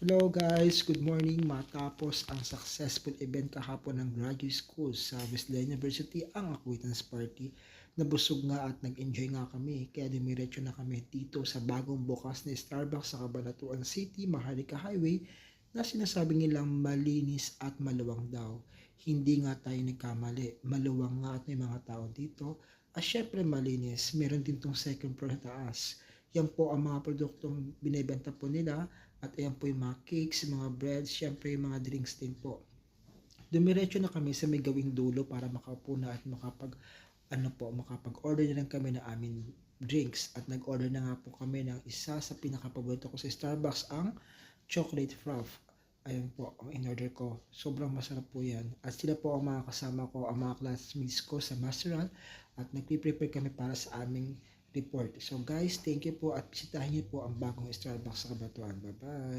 Hello guys, good morning. Matapos ang successful event kahapon ng graduate school sa Wesley University, ang acquaintance party. Nabusog nga at nag-enjoy nga kami, kaya dumiretso na kami dito sa bagong bukas na Starbucks sa Cabanatuan City, Maharlika Highway, na sinasabi nilang malinis at maluwang daw. Hindi nga tayo nagkamali, maluwang nga at may mga tao dito. At syempre malinis, meron din tong second floor sa taas. Yan po ang mga produktong binibenta po nila at ayan po yung mga cakes, mga breads, syempre yung mga drinks din po. Dumiretso na kami sa may gawing dulo para makaupo na at makapag-order na lang kami ng aming drinks. At nag-order na nga po kami ng isa sa pinakapaborito ko sa Starbucks, ang chocolate froth. Ayun po, ang in-order ko. Sobrang masarap po yan. At sila po ang mga kasama ko, ang mga classmates ko sa Masteral. At nagpe-prepare kami para sa aming report. So guys, thank you po at bisitahin niyo po ang bagong Starbucks sa Cabanatuan. Bye-bye!